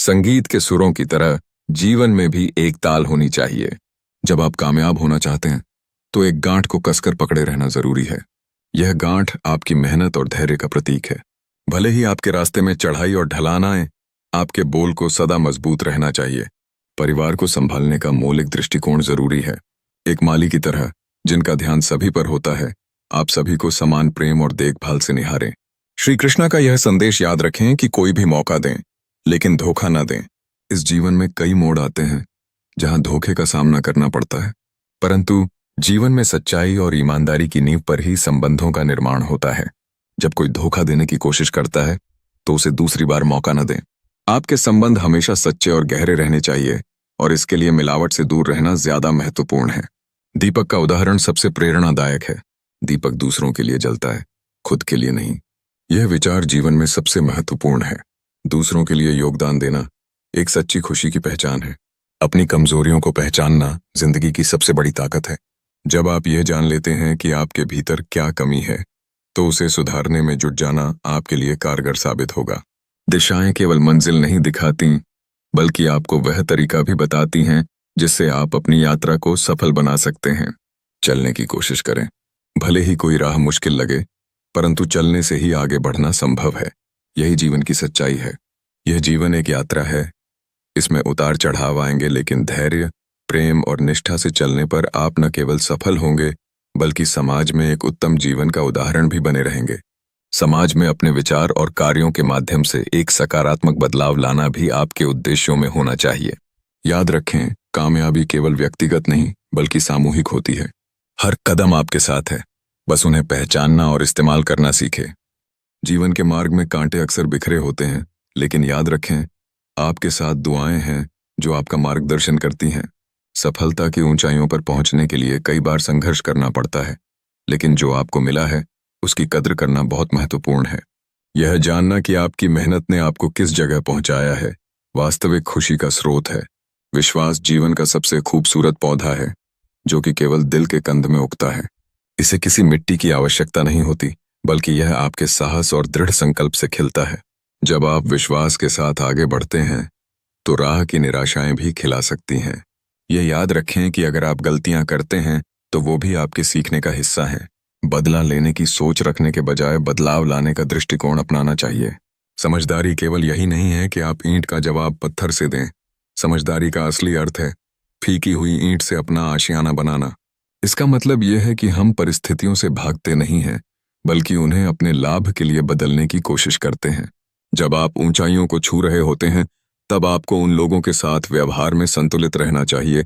संगीत के सुरों की तरह जीवन में भी एक ताल होनी चाहिए। जब आप कामयाब होना चाहते हैं तो एक गांठ को कसकर पकड़े रहना जरूरी है। यह गांठ आपकी मेहनत और धैर्य का प्रतीक है। भले ही आपके रास्ते में चढ़ाई और ढलान आए, आपके बोल को सदा मजबूत रहना चाहिए। परिवार को संभालने का मौलिक दृष्टिकोण जरूरी है। एक माली की तरह जिनका ध्यान सभी पर होता है, आप सभी को समान प्रेम और देखभाल से निहारें। श्री कृष्णा का यह संदेश याद रखें कि कोई भी मौका दें, लेकिन धोखा न दें। इस जीवन में कई मोड़ आते हैं जहां धोखे का सामना करना पड़ता है, परंतु जीवन में सच्चाई और ईमानदारी की नींव पर ही संबंधों का निर्माण होता है। जब कोई धोखा देने की कोशिश करता है तो उसे दूसरी बार मौका न दें। आपके संबंध हमेशा सच्चे और गहरे रहने चाहिए और इसके लिए मिलावट से दूर रहना ज्यादा महत्वपूर्ण है। दीपक का उदाहरण सबसे प्रेरणादायक है। दीपक दूसरों के लिए जलता है, खुद के लिए नहीं। यह विचार जीवन में सबसे महत्वपूर्ण है। दूसरों के लिए योगदान देना एक सच्ची खुशी की पहचान है। अपनी कमजोरियों को पहचानना जिंदगी की सबसे बड़ी ताकत है। जब आप यह जान लेते हैं कि आपके भीतर क्या कमी है, तो उसे सुधारने में जुट जाना आपके लिए कारगर साबित होगा। दिशाएं केवल मंजिल नहीं दिखाती, बल्कि आपको वह तरीका भी बताती हैं जिससे आप अपनी यात्रा को सफल बना सकते हैं। चलने की कोशिश करें, भले ही कोई राह मुश्किल लगे, परंतु चलने से ही आगे बढ़ना संभव है। यही जीवन की सच्चाई है। यह जीवन एक यात्रा है। इसमें उतार चढ़ाव आएंगे, लेकिन धैर्य, प्रेम और निष्ठा से चलने पर आप न केवल सफल होंगे, बल्कि समाज में एक उत्तम जीवन का उदाहरण भी बने रहेंगे। समाज में अपने विचार और कार्यों के माध्यम से एक सकारात्मक बदलाव लाना भी आपके उद्देश्यों में होना चाहिए। याद रखें, कामयाबी केवल व्यक्तिगत नहीं, बल्कि सामूहिक होती है। हर कदम आपके साथ है, बस उन्हें पहचानना और इस्तेमाल करना सीखें। जीवन के मार्ग में कांटे अक्सर बिखरे होते हैं, लेकिन याद रखें, आपके साथ दुआएं हैं जो आपका मार्गदर्शन करती हैं। सफलता की ऊंचाइयों पर पहुंचने के लिए कई बार संघर्ष करना पड़ता है, लेकिन जो आपको मिला है उसकी कद्र करना बहुत महत्वपूर्ण है। यह जानना कि आपकी मेहनत ने आपको किस जगह पहुंचाया है, वास्तविक खुशी का स्रोत है। विश्वास जीवन का सबसे खूबसूरत पौधा है, जो कि केवल दिल के कंद में उगता है। इसे किसी मिट्टी की आवश्यकता नहीं होती, बल्कि यह आपके साहस और दृढ़ संकल्प से खिलता है। जब आप विश्वास के साथ आगे बढ़ते हैं, तो राह की निराशाएं भी खिला सकती हैं। ये याद रखें कि अगर आप गलतियां करते हैं, तो वो भी आपके सीखने का हिस्सा है। बदला लेने की सोच रखने के बजाय बदलाव लाने का दृष्टिकोण अपनाना चाहिए। समझदारी केवल यही नहीं है कि आप ईंट का जवाब पत्थर से दें। समझदारी का असली अर्थ है फीकी हुई ईंट से अपना आशियाना बनाना। इसका मतलब यह है कि हम परिस्थितियों से भागते नहीं हैं, बल्कि उन्हें अपने लाभ के लिए बदलने की कोशिश करते हैं। जब आप ऊंचाइयों को छू रहे होते हैं, तब आपको उन लोगों के साथ व्यवहार में संतुलित रहना चाहिए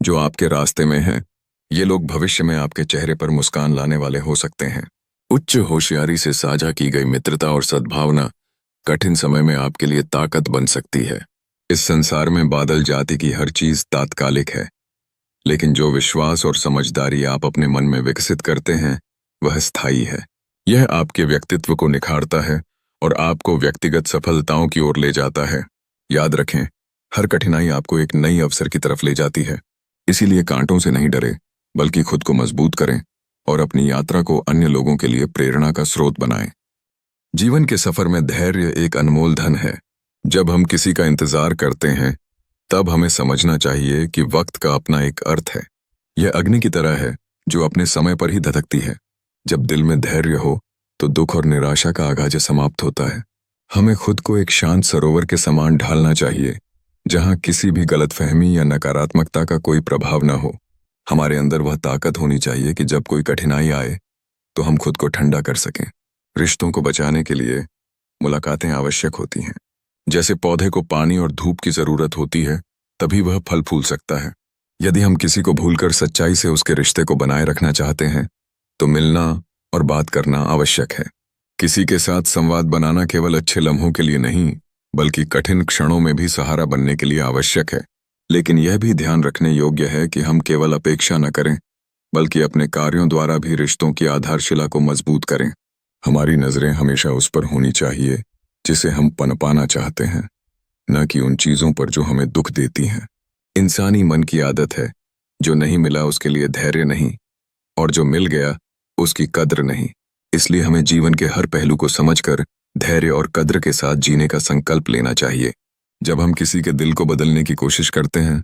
जो आपके रास्ते में हैं। ये लोग भविष्य में आपके चेहरे पर मुस्कान लाने वाले हो सकते हैं। उच्च होशियारी से साझा की गई मित्रता और सद्भावना कठिन समय में आपके लिए ताकत बन सकती है। इस संसार में बादल जाति की हर चीज तात्कालिक है, लेकिन जो विश्वास और समझदारी आप अपने मन में विकसित करते हैं, वह स्थायी है। यह आपके व्यक्तित्व को निखारता है और आपको व्यक्तिगत सफलताओं की ओर ले जाता है। याद रखें, हर कठिनाई आपको एक नई अवसर की तरफ ले जाती है। इसीलिए कांटों से नहीं डरे, बल्कि खुद को मजबूत करें और अपनी यात्रा को अन्य लोगों के लिए प्रेरणा का स्रोत बनाएं। जीवन के सफर में धैर्य एक अनमोल धन है। जब हम किसी का इंतजार करते हैं, तब हमें समझना चाहिए कि वक्त का अपना एक अर्थ है। यह अग्नि की तरह है जो अपने समय पर ही धधकती है। जब दिल में धैर्य हो, तो दुख और निराशा का आगाज समाप्त होता है। हमें खुद को एक शांत सरोवर के समान ढालना चाहिए, जहां किसी भी गलतफहमी या नकारात्मकता का कोई प्रभाव न हो। हमारे अंदर वह ताकत होनी चाहिए कि जब कोई कठिनाई आए, तो हम खुद को ठंडा कर सकें। रिश्तों को बचाने के लिए मुलाकातें आवश्यक होती हैं। जैसे पौधे को पानी और धूप की जरूरत होती है, तभी वह फल फूल सकता है। यदि हम किसी को भूलकर सच्चाई से उसके रिश्ते को बनाए रखना चाहते हैं, तो मिलना और बात करना आवश्यक है। किसी के साथ संवाद बनाना केवल अच्छे लम्हों के लिए नहीं, बल्कि कठिन क्षणों में भी सहारा बनने के लिए आवश्यक है। लेकिन यह भी ध्यान रखने योग्य है कि हम केवल अपेक्षा न करें, बल्कि अपने कार्यों द्वारा भी रिश्तों की आधारशिला को मजबूत करें। हमारी नजरें हमेशा उस पर होनी चाहिए जिसे हम पनपाना चाहते हैं, न कि उन चीजों पर जो हमें दुख देती हैं। इंसानी मन की आदत है, जो नहीं मिला उसके लिए धैर्य नहीं, और जो मिल गया उसकी कद्र नहीं। इसलिए हमें जीवन के हर पहलू को समझकर धैर्य और कद्र के साथ जीने का संकल्प लेना चाहिए। जब हम किसी के दिल को बदलने की कोशिश करते हैं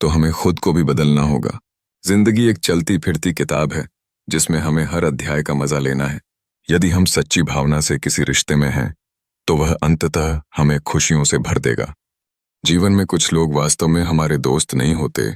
तो हमें खुद को भी बदलना होगा। जिंदगी एक चलती फिरती किताब है जिसमें हमें हर अध्याय का मजा लेना है। यदि हम सच्ची भावना से किसी रिश्ते में हैं तो वह अंततः हमें खुशियों से भर देगा। जीवन में कुछ लोग वास्तव में हमारे दोस्त नहीं होते,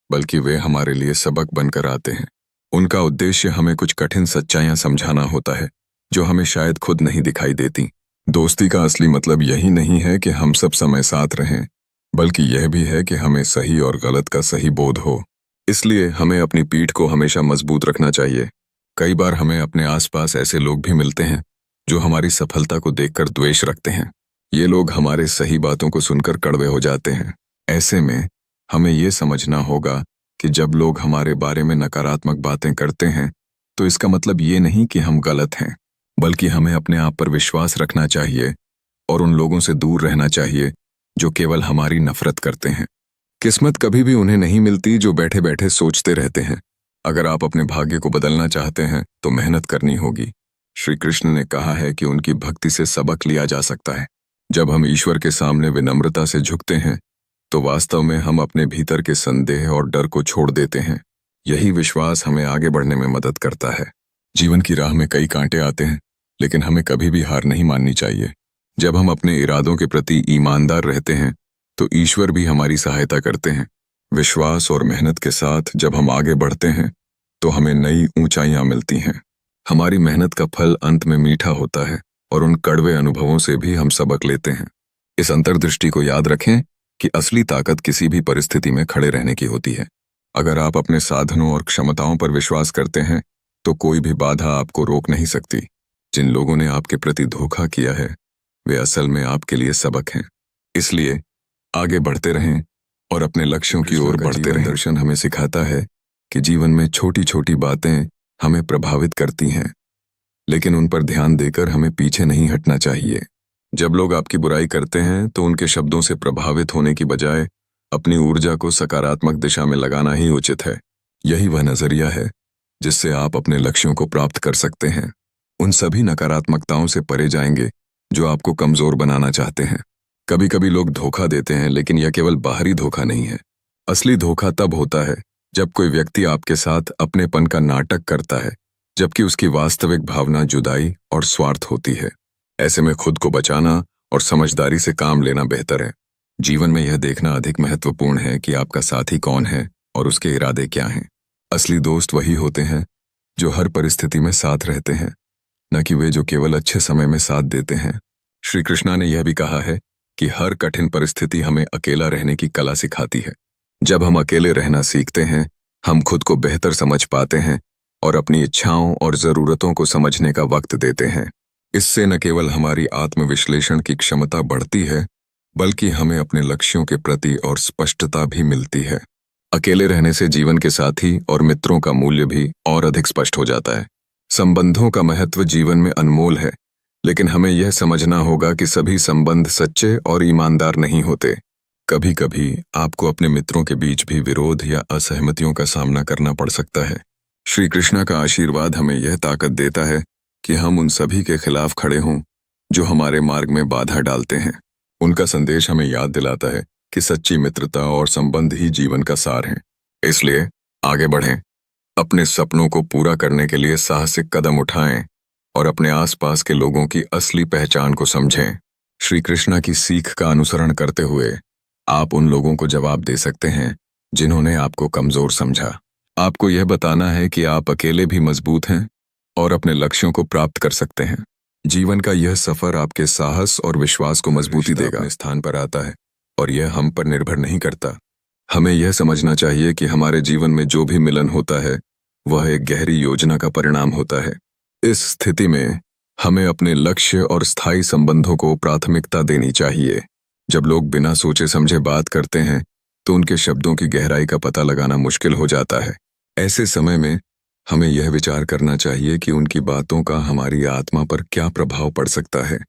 बल्कि वे हमारे लिए सबक बनकर आते हैं। उनका उद्देश्य हमें कुछ कठिन सच्चाइयां समझाना होता है जो हमें शायद खुद नहीं दिखाई देती। दोस्ती का असली मतलब यही नहीं है कि हम सब समय साथ रहें, बल्कि यह भी है कि हमें सही और गलत का सही बोध हो। इसलिए हमें अपनी पीठ को हमेशा मजबूत रखना चाहिए। कई बार हमें अपने आसपास ऐसे लोग भी मिलते हैं जो हमारी सफलता को देखकर द्वेष रखते हैं। ये लोग हमारे सही बातों को सुनकर कड़वे हो जाते हैं। ऐसे में हमें ये समझना होगा कि जब लोग हमारे बारे में नकारात्मक बातें करते हैं तो इसका मतलब ये नहीं कि हम गलत हैं, बल्कि हमें अपने आप पर विश्वास रखना चाहिए और उन लोगों से दूर रहना चाहिए जो केवल हमारी नफरत करते हैं। किस्मत कभी भी उन्हें नहीं मिलती जो बैठे बैठे सोचते रहते हैं। अगर आप अपने भाग्य को बदलना चाहते हैं तो मेहनत करनी होगी। श्री कृष्ण ने कहा है कि उनकी भक्ति से सबक लिया जा सकता है। जब हम ईश्वर के सामने विनम्रता से झुकते हैं तो वास्तव में हम अपने भीतर के संदेह और डर को छोड़ देते हैं। यही विश्वास हमें आगे बढ़ने में मदद करता है। जीवन की राह में कई कांटे आते हैं, लेकिन हमें कभी भी हार नहीं माननी चाहिए। जब हम अपने इरादों के प्रति ईमानदार रहते हैं तो ईश्वर भी हमारी सहायता करते हैं। विश्वास और मेहनत के साथ जब हम आगे बढ़ते हैं तो हमें नई ऊंचाइयां मिलती हैं। हमारी मेहनत का फल अंत में मीठा होता है और उन कड़वे अनुभवों से भी हम सबक लेते हैं। इस अंतर्दृष्टि को याद रखें कि असली ताकत किसी भी परिस्थिति में खड़े रहने की होती है। अगर आप अपने साधनों और क्षमताओं पर विश्वास करते हैं तो कोई भी बाधा आपको रोक नहीं सकती। जिन लोगों ने आपके प्रति धोखा किया है वे असल में आपके लिए सबक हैं। इसलिए आगे बढ़ते रहें और अपने लक्ष्यों की ओर बढ़ते रहें। दर्शन हमें सिखाता है कि जीवन में छोटी छोटी बातें हमें प्रभावित करती हैं, लेकिन उन पर ध्यान देकर हमें पीछे नहीं हटना चाहिए। जब लोग आपकी बुराई करते हैं तो उनके शब्दों से प्रभावित होने की बजाय अपनी ऊर्जा को सकारात्मक दिशा में लगाना ही उचित है। यही वह नजरिया है जिससे आप अपने लक्ष्यों को प्राप्त कर सकते हैं। उन सभी नकारात्मकताओं से परे जाएंगे जो आपको कमजोर बनाना चाहते हैं। कभी कभी लोग धोखा देते हैं, लेकिन यह केवल बाहरी धोखा नहीं है। असली धोखा तब होता है जब कोई व्यक्ति आपके साथ अपनेपन का नाटक करता है, जबकि उसकी वास्तविक भावना जुदाई और स्वार्थ होती है। ऐसे में खुद को बचाना और समझदारी से काम लेना बेहतर है। जीवन में यह देखना अधिक महत्वपूर्ण है कि आपका साथी कौन है और उसके इरादे क्या हैं। असली दोस्त वही होते हैं जो हर परिस्थिति में साथ रहते हैं, न कि वे जो केवल अच्छे समय में साथ देते हैं। श्री कृष्णा ने यह भी कहा है कि हर कठिन परिस्थिति हमें अकेला रहने की कला सिखाती है। जब हम अकेले रहना सीखते हैं, हम खुद को बेहतर समझ पाते हैं और अपनी इच्छाओं और ज़रूरतों को समझने का वक्त देते हैं। इससे न केवल हमारी आत्मविश्लेषण की क्षमता बढ़ती है, बल्कि हमें अपने लक्ष्यों के प्रति और स्पष्टता भी मिलती है। अकेले रहने से जीवन के साथी और मित्रों का मूल्य भी और अधिक स्पष्ट हो जाता है। संबंधों का महत्व जीवन में अनमोल है, लेकिन हमें यह समझना होगा कि सभी संबंध सच्चे और ईमानदार नहीं होते। कभी कभी आपको अपने मित्रों के बीच भी विरोध या असहमतियों का सामना करना पड़ सकता है। श्री कृष्णा का आशीर्वाद हमें यह ताकत देता है कि हम उन सभी के खिलाफ खड़े हों जो हमारे मार्ग में बाधा डालते हैं। उनका संदेश हमें याद दिलाता है कि सच्ची मित्रता और संबंध ही जीवन का सार है। इसलिए आगे बढ़ें, अपने सपनों को पूरा करने के लिए साहसिक कदम उठाएं और अपने आसपास के लोगों की असली पहचान को समझें। श्री कृष्णा की सीख का अनुसरण करते हुए आप उन लोगों को जवाब दे सकते हैं जिन्होंने आपको कमजोर समझा। आपको यह बताना है कि आप अकेले भी मजबूत हैं और अपने लक्ष्यों को प्राप्त कर सकते हैं। जीवन का यह सफर आपके साहस और विश्वास को मजबूती देगा। अपने स्थान पर आता है और यह हम पर निर्भर नहीं करता। हमें यह समझना चाहिए कि हमारे जीवन में जो भी मिलन होता है वह एक गहरी योजना का परिणाम होता है। इस स्थिति में हमें अपने लक्ष्य और स्थायी संबंधों को प्राथमिकता देनी चाहिए। जब लोग बिना सोचे समझे बात करते हैं तो उनके शब्दों की गहराई का पता लगाना मुश्किल हो जाता है। ऐसे समय में हमें यह विचार करना चाहिए कि उनकी बातों का हमारी आत्मा पर क्या प्रभाव पड़ सकता है।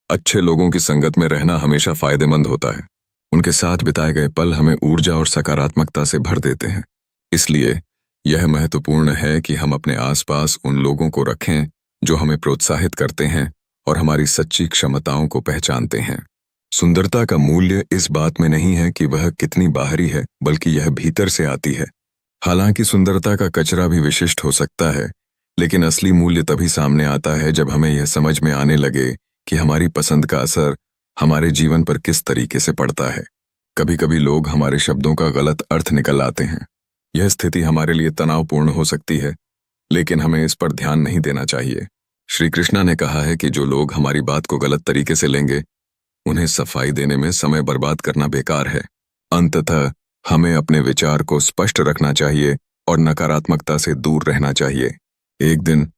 अच्छे लोगों की संगत में रहना हमेशा फायदेमंद होता है। उनके साथ बिताए गए पल हमें ऊर्जा और सकारात्मकता से भर देते हैं। इसलिए यह महत्वपूर्ण है कि हम अपने आसपास उन लोगों को रखें जो हमें प्रोत्साहित करते हैं और हमारी सच्ची क्षमताओं को पहचानते हैं। सुंदरता का मूल्य इस बात में नहीं है कि वह कितनी बाहरी है, बल्कि यह भीतर से आती है। हालांकि सुंदरता का कचरा भी विशिष्ट हो सकता है, लेकिन असली मूल्य तभी सामने आता है जब हमें यह समझ में आने लगे कि हमारी पसंद का असर हमारे जीवन पर किस तरीके से पड़ता है। कभी कभी लोग हमारे शब्दों का गलत अर्थ निकल आते हैं। यह स्थिति हमारे लिए तनावपूर्ण हो सकती है, लेकिन हमें इस पर ध्यान नहीं देना चाहिए। श्री कृष्णा ने कहा है कि जो लोग हमारी बात को गलत तरीके से लेंगे, उन्हें सफाई देने में समय बर्बाद करना बेकार है। अंततः हमें अपने विचार को स्पष्ट रखना चाहिए और नकारात्मकता से दूर रहना चाहिए। एक दिन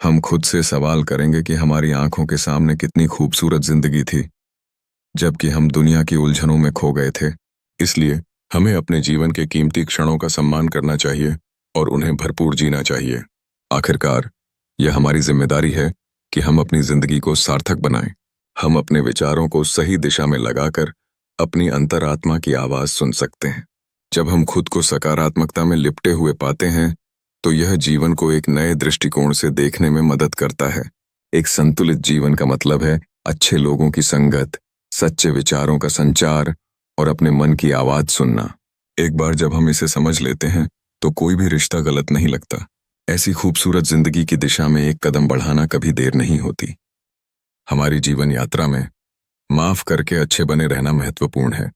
हम खुद से सवाल करेंगे कि हमारी आंखों के सामने कितनी खूबसूरत जिंदगी थी, जबकि हम दुनिया की उलझनों में खो गए थे। इसलिए हमें अपने जीवन के कीमती क्षणों का सम्मान करना चाहिए और उन्हें भरपूर जीना चाहिए। आखिरकार यह हमारी जिम्मेदारी है कि हम अपनी जिंदगी को सार्थक बनाएं। हम अपने विचारों को सही दिशा में लगाकर अपनी अंतरात्मा की आवाज सुन सकते हैं। जब हम खुद को सकारात्मकता में लिपटे हुए पाते हैं, तो यह जीवन को एक नए दृष्टिकोण से देखने में मदद करता है। एक संतुलित जीवन का मतलब है अच्छे लोगों की संगत, सच्चे विचारों का संचार और अपने मन की आवाज सुनना। एक बार जब हम इसे समझ लेते हैं, तो कोई भी रिश्ता गलत नहीं लगता। ऐसी खूबसूरत जिंदगी की दिशा में एक कदम बढ़ाना कभी देर नहीं होती। हमारी जीवन यात्रा में माफ करके अच्छे बने रहना महत्वपूर्ण है,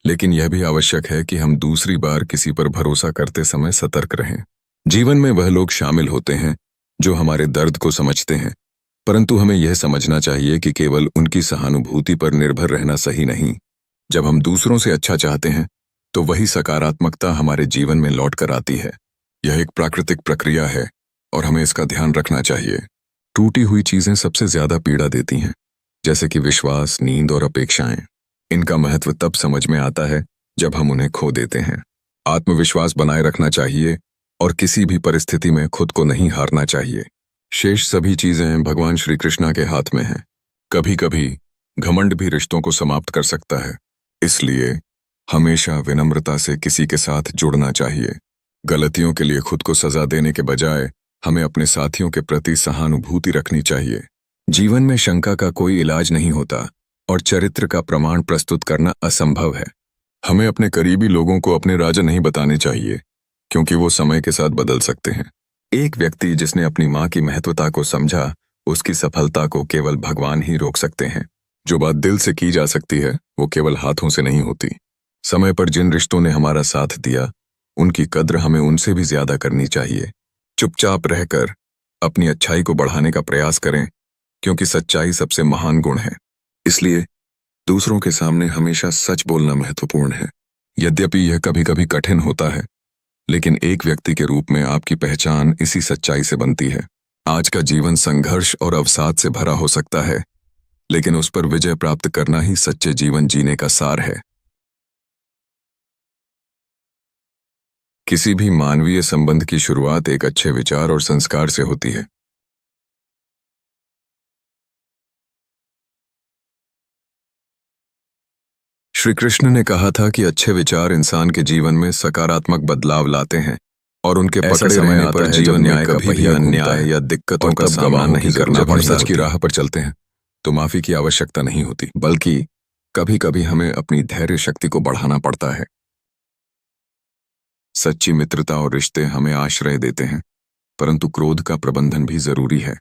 लेकिन यह भी आवश्यक है कि हम दूसरी बार किसी पर भरोसा करते समय सतर्क रहें। जीवन में वह लोग शामिल होते हैं जो हमारे दर्द को समझते हैं, परंतु हमें यह समझना चाहिए कि केवल उनकी सहानुभूति पर निर्भर रहना सही नहीं। जब हम दूसरों से अच्छा चाहते हैं, तो वही सकारात्मकता हमारे जीवन में लौट कर आती है। यह एक प्राकृतिक प्रक्रिया है और हमें इसका ध्यान रखना चाहिए। टूटी हुई चीजें सबसे ज्यादा पीड़ा देती हैं, जैसे कि विश्वास, नींद और अपेक्षाएं। इनका महत्व तब समझ में आता है जब हम उन्हें खो देते हैं। आत्मविश्वास बनाए रखना चाहिए और किसी भी परिस्थिति में खुद को नहीं हारना चाहिए। शेष सभी चीजें भगवान श्री कृष्णा के हाथ में हैं। कभी कभी घमंड भी रिश्तों को समाप्त कर सकता है, इसलिए हमेशा विनम्रता से किसी के साथ जुड़ना चाहिए। गलतियों के लिए खुद को सजा देने के बजाय हमें अपने साथियों के प्रति सहानुभूति रखनी चाहिए। जीवन में शंका का कोई इलाज नहीं होता और चरित्र का प्रमाण प्रस्तुत करना असंभव है। हमें अपने करीबी लोगों को अपने राज नहीं बताने चाहिए, क्योंकि वो समय के साथ बदल सकते हैं। एक व्यक्ति जिसने अपनी माँ की महत्वता को समझा, उसकी सफलता को केवल भगवान ही रोक सकते हैं। जो बात दिल से की जा सकती है, वो केवल हाथों से नहीं होती। समय पर जिन रिश्तों ने हमारा साथ दिया, उनकी कद्र हमें उनसे भी ज्यादा करनी चाहिए। चुपचाप रहकर अपनी अच्छाई को बढ़ाने का प्रयास करें, क्योंकि सच्चाई सबसे महान गुण है। इसलिए दूसरों के सामने हमेशा सच बोलना महत्वपूर्ण है। यद्यपि यह कभी कभी कठिन होता है, लेकिन एक व्यक्ति के रूप में आपकी पहचान इसी सच्चाई से बनती है। आज का जीवन संघर्ष और अवसाद से भरा हो सकता है, लेकिन उस पर विजय प्राप्त करना ही सच्चे जीवन जीने का सार है। किसी भी मानवीय संबंध की शुरुआत एक अच्छे विचार और संस्कार से होती है। श्री कृष्ण ने कहा था कि अच्छे विचार इंसान के जीवन में सकारात्मक बदलाव लाते हैं और उनके पकड़े रहने पर जीवन न्याय का पहिया अन्याय या दिक्कतों का सामना नहीं करना पड़ता। जब हम सच की राह पर चलते हैं, तो माफी की आवश्यकता नहीं होती, बल्कि कभी कभी हमें अपनी धैर्य शक्ति को बढ़ाना पड़ता है। सच्ची मित्रता और रिश्ते हमें आश्रय देते हैं, परंतु क्रोध का प्रबंधन भी जरूरी है।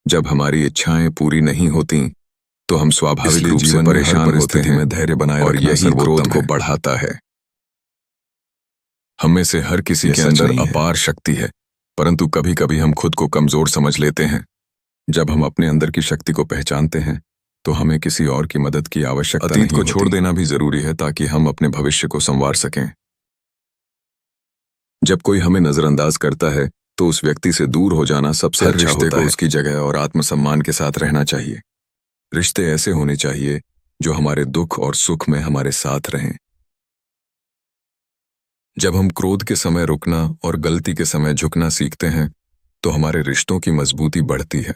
जब हमारी इच्छाएं पूरी नहीं होती, तो हम स्वाभाविक रूप से परेशान होते हैं में धैर्य बनाए और यही क्रोध को बढ़ाता है। हम में से हर किसी के अंदर अपार शक्ति है, परंतु कभी कभी हम खुद को कमजोर समझ लेते हैं। जब हम अपने अंदर की शक्ति को पहचानते हैं, तो हमें किसी और की मदद की आवश्यकता नहीं होती। अतीत को छोड़ देना भी जरूरी है ताकि हम अपने भविष्य को संवार सकें। जब कोई हमें नजरअंदाज करता है, तो उस व्यक्ति से दूर हो जाना सबसे अच्छा होता है। रिश्ते को उसकी जगह और आत्मसम्मान के साथ रहना चाहिए। रिश्ते ऐसे होने चाहिए जो हमारे दुख और सुख में हमारे साथ रहें। जब हम क्रोध के समय रुकना और गलती के समय झुकना सीखते हैं, तो हमारे रिश्तों की मजबूती बढ़ती है।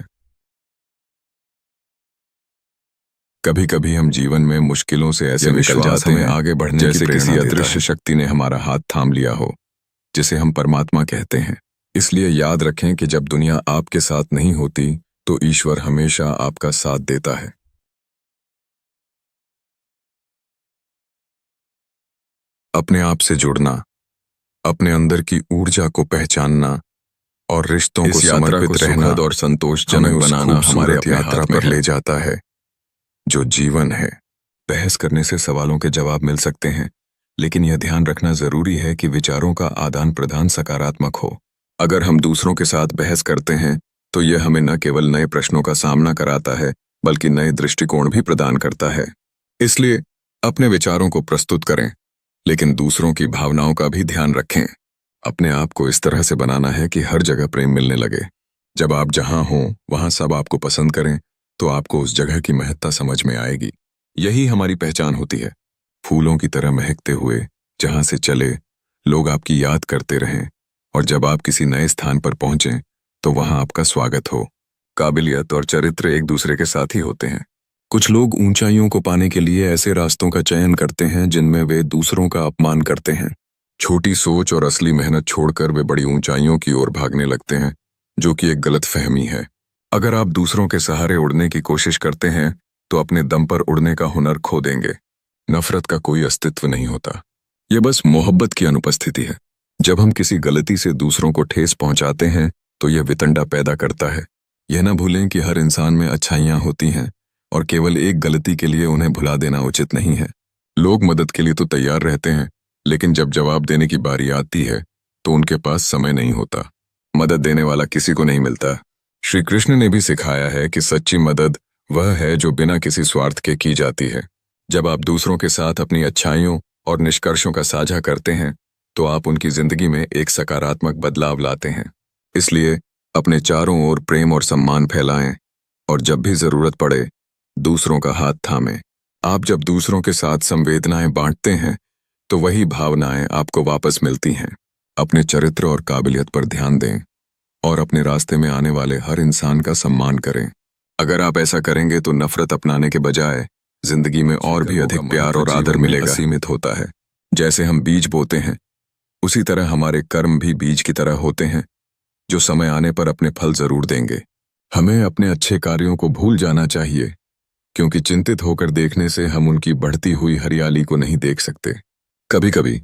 कभी कभी हम जीवन में मुश्किलों से ऐसे निकल जाते हैं आगे बढ़ने जैसे किसी अदृश्य शक्ति ने हमारा हाथ थाम लिया हो, जिसे हम परमात्मा कहते हैं। इसलिए याद रखें कि जब दुनिया आपके साथ नहीं होती, तो ईश्वर हमेशा आपका साथ देता है। अपने आप से जुड़ना, अपने अंदर की ऊर्जा को पहचानना और रिश्तों को समर्पित रहना और संतोषजनक बनाना हमारे अपने यात्रा पर ले जाता है जो जीवन है। बहस करने से सवालों के जवाब मिल सकते हैं, लेकिन यह ध्यान रखना जरूरी है कि विचारों का आदान प्रदान सकारात्मक हो। अगर हम दूसरों के साथ बहस करते हैं तो यह हमें न केवल नए प्रश्नों का सामना कराता है, बल्कि नए दृष्टिकोण भी प्रदान करता है। इसलिए अपने विचारों को प्रस्तुत करें, लेकिन दूसरों की भावनाओं का भी ध्यान रखें। अपने आप को इस तरह से बनाना है कि हर जगह प्रेम मिलने लगे। जब आप जहां हों वहां सब आपको पसंद करें, तो आपको उस जगह की महत्ता समझ में आएगी। यही हमारी पहचान होती है। फूलों की तरह महकते हुए जहां से चले, लोग आपकी याद करते रहें, और जब आप किसी नए स्थान पर पहुंचें तो वहां आपका स्वागत हो। काबिलियत और चरित्र एक दूसरे के साथी होते हैं। कुछ लोग ऊंचाइयों को पाने के लिए ऐसे रास्तों का चयन करते हैं जिनमें वे दूसरों का अपमान करते हैं। छोटी सोच और असली मेहनत छोड़कर वे बड़ी ऊंचाइयों की ओर भागने लगते हैं, जो कि एक गलतफहमी है। अगर आप दूसरों के सहारे उड़ने की कोशिश करते हैं तो अपने दम पर उड़ने का हुनर खो देंगे। नफरत का कोई अस्तित्व नहीं होता, यह बस मोहब्बत की अनुपस्थिति है। जब हम किसी गलती से दूसरों को ठेस पहुंचाते हैं तो यह वितंडा पैदा करता है। यह न भूलें कि हर इंसान में अच्छाइयां होती हैं, और केवल एक गलती के लिए उन्हें भुला देना उचित नहीं है। लोग मदद के लिए तो तैयार रहते हैं, लेकिन जब जवाब देने की बारी आती है तो उनके पास समय नहीं होता। मदद देने वाला किसी को नहीं मिलता। श्री कृष्ण ने भी सिखाया है कि सच्ची मदद वह है जो बिना किसी स्वार्थ के की जाती है। जब आप दूसरों के साथ अपनी अच्छाइयों और निष्कर्षों का साझा करते हैं तो आप उनकी जिंदगी में एक सकारात्मक बदलाव लाते हैं। इसलिए अपने चारों ओर प्रेम और सम्मान फैलाएं, और जब भी जरूरत पड़े दूसरों का हाथ थामें। आप जब दूसरों के साथ संवेदनाएं बांटते हैं तो वही भावनाएं आपको वापस मिलती हैं। अपने चरित्र और काबिलियत पर ध्यान दें और अपने रास्ते में आने वाले हर इंसान का सम्मान करें। अगर आप ऐसा करेंगे तो नफरत अपनाने के बजाय जिंदगी में और भी अधिक प्यार और आदर मिलेगा। सीमित होता है। जैसे हम बीज बोते हैं, उसी तरह हमारे कर्म भी बीज की तरह होते हैं, जो समय आने पर अपने फल जरूर देंगे। हमें अपने अच्छे कार्यों को भूल जाना चाहिए, क्योंकि चिंतित होकर देखने से हम उनकी बढ़ती हुई हरियाली को नहीं देख सकते। कभी कभी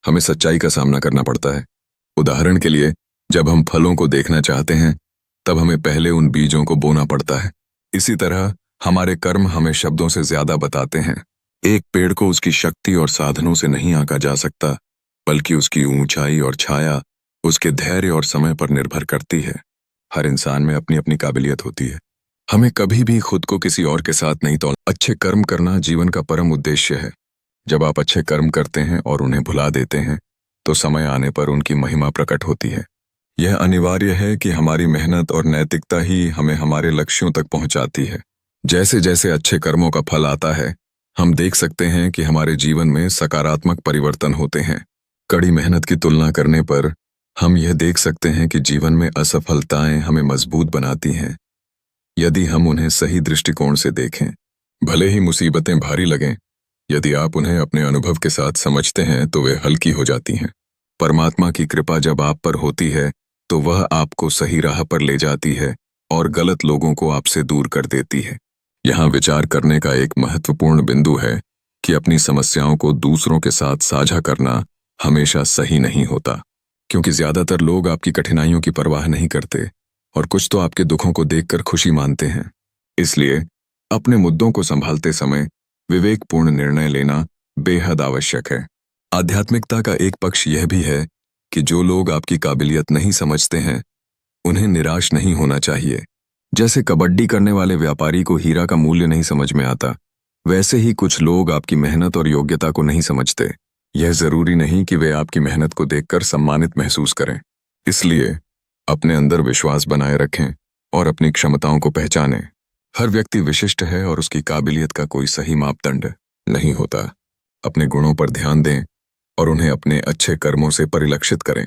हमें सच्चाई का सामना करना पड़ता है। उदाहरण के लिए, जब हम फलों को देखना चाहते हैं तब हमें पहले उन बीजों को बोना पड़ता है। इसी तरह हमारे कर्म हमें शब्दों से ज्यादा बताते हैं। एक पेड़ को उसकी शक्ति और साधनों से नहीं आंका जा सकता, बल्कि उसकी ऊंचाई और छाया उसके धैर्य और समय पर निर्भर करती है। हर इंसान में अपनी अपनी काबिलियत होती है। हमें कभी भी खुद को किसी और के साथ नहीं तोलना। अच्छे कर्म करना जीवन का परम उद्देश्य है। जब आप अच्छे कर्म करते हैं और उन्हें भुला देते हैं तो समय आने पर उनकी महिमा प्रकट होती है। यह अनिवार्य है कि हमारी मेहनत और नैतिकता ही हमें हमारे लक्ष्यों तक पहुंचाती है। जैसे जैसे अच्छे कर्मों का फल आता है, हम देख सकते हैं कि हमारे जीवन में सकारात्मक परिवर्तन होते हैं। कड़ी मेहनत की तुलना करने पर हम यह देख सकते हैं कि जीवन में असफलताएं हमें मजबूत बनाती हैं, यदि हम उन्हें सही दृष्टिकोण से देखें। भले ही मुसीबतें भारी लगें, यदि आप उन्हें अपने अनुभव के साथ समझते हैं तो वे हल्की हो जाती हैं। परमात्मा की कृपा जब आप पर होती है तो वह आपको सही राह पर ले जाती है और गलत लोगों को आपसे दूर कर देती है। यहाँ विचार करने का एक महत्वपूर्ण बिंदु है कि अपनी समस्याओं को दूसरों के साथ साझा करना हमेशा सही नहीं होता, क्योंकि ज्यादातर लोग आपकी कठिनाइयों की परवाह नहीं करते और कुछ तो आपके दुखों को देखकर खुशी मानते हैं। इसलिए अपने मुद्दों को संभालते समय विवेकपूर्ण निर्णय लेना बेहद आवश्यक है। आध्यात्मिकता का एक पक्ष यह भी है कि जो लोग आपकी काबिलियत नहीं समझते हैं, उन्हें निराश नहीं होना चाहिए। जैसे कबड्डी करने वाले व्यापारी को हीरा का मूल्य नहीं समझ में आता, वैसे ही कुछ लोग आपकी मेहनत और योग्यता को नहीं समझते। यह जरूरी नहीं कि वे आपकी मेहनत को देखकर सम्मानित महसूस करें। इसलिए अपने अंदर विश्वास बनाए रखें और अपनी क्षमताओं को पहचानें। हर व्यक्ति विशिष्ट है और उसकी काबिलियत का कोई सही मापदंड नहीं होता। अपने गुणों पर ध्यान दें और उन्हें अपने अच्छे कर्मों से परिलक्षित करें।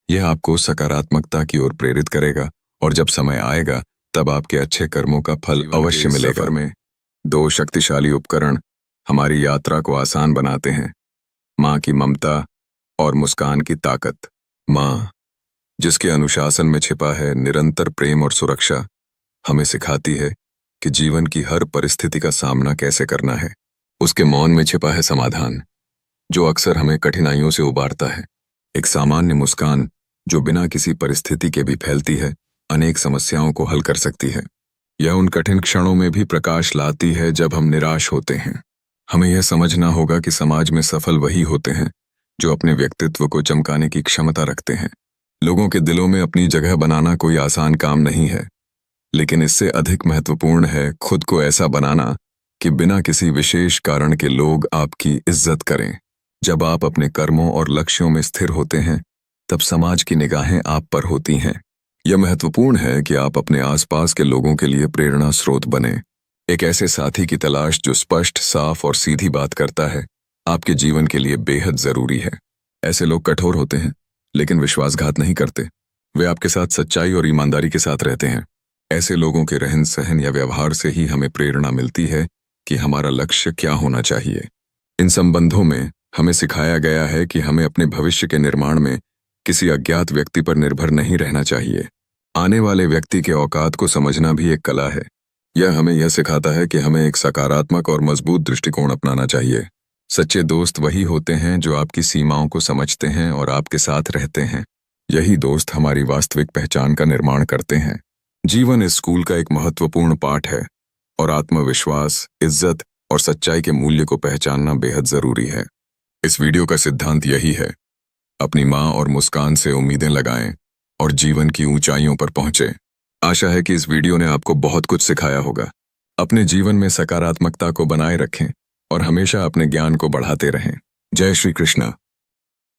यह आपको सकारात्मकता की ओर प्रेरित करेगा, और जब समय आएगा तब आपके अच्छे कर्मों का फल अवश्य मिलेगा। में 2 शक्तिशाली उपकरण हमारी यात्रा को आसान बनाते हैं। माँ की ममता और मुस्कान की ताकत। माँ, जिसके अनुशासन में छिपा है निरंतर प्रेम और सुरक्षा, हमें सिखाती है कि जीवन की हर परिस्थिति का सामना कैसे करना है। उसके मौन में छिपा है समाधान, जो अक्सर हमें कठिनाइयों से उबारता है। एक सामान्य मुस्कान जो बिना किसी परिस्थिति के भी फैलती है, अनेक समस्याओं को हल कर सकती है। यह उन कठिन क्षणों में भी प्रकाश लाती है जब हम निराश होते हैं। हमें यह समझना होगा कि समाज में सफल वही होते हैं जो अपने व्यक्तित्व को चमकाने की क्षमता रखते हैं। लोगों के दिलों में अपनी जगह बनाना कोई आसान काम नहीं है, लेकिन इससे अधिक महत्वपूर्ण है खुद को ऐसा बनाना कि बिना किसी विशेष कारण के लोग आपकी इज्जत करें। जब आप अपने कर्मों और लक्ष्यों में स्थिर होते हैं, तब समाज की निगाहें आप पर होती हैं। यह महत्वपूर्ण है कि आप अपने आसपास के लोगों के लिए प्रेरणा स्रोत बने। एक ऐसे साथी की तलाश जो स्पष्ट, साफ और सीधी बात करता है, आपके जीवन के लिए बेहद जरूरी है। ऐसे लोग कठोर होते हैं, लेकिन विश्वासघात नहीं करते। वे आपके साथ सच्चाई और ईमानदारी के साथ रहते हैं। ऐसे लोगों के रहन सहन या व्यवहार से ही हमें प्रेरणा मिलती है कि हमारा लक्ष्य क्या होना चाहिए। इन संबंधों में हमें सिखाया गया है कि हमें अपने भविष्य के निर्माण में किसी अज्ञात व्यक्ति पर निर्भर नहीं रहना चाहिए। आने वाले व्यक्ति के औकात को समझना भी एक कला है। यह हमें यह सिखाता है कि हमें एक सकारात्मक और मजबूत दृष्टिकोण अपनाना चाहिए। सच्चे दोस्त वही होते हैं जो आपकी सीमाओं को समझते हैं और आपके साथ रहते हैं। यही दोस्त हमारी वास्तविक पहचान का निर्माण करते हैं। जीवन इस स्कूल का एक महत्वपूर्ण पाठ है और आत्मविश्वास, इज्जत और सच्चाई के मूल्य को पहचानना बेहद जरूरी है। इस वीडियो का सिद्धांत यही है: अपनी माँ और मुस्कान से उम्मीदें लगाएं और जीवन की ऊंचाइयों पर पहुंचे। आशा है कि इस वीडियो ने आपको बहुत कुछ सिखाया होगा। अपने जीवन में सकारात्मकता को बनाए रखें और हमेशा अपने ज्ञान को बढ़ाते रहें। जय श्री कृष्ण।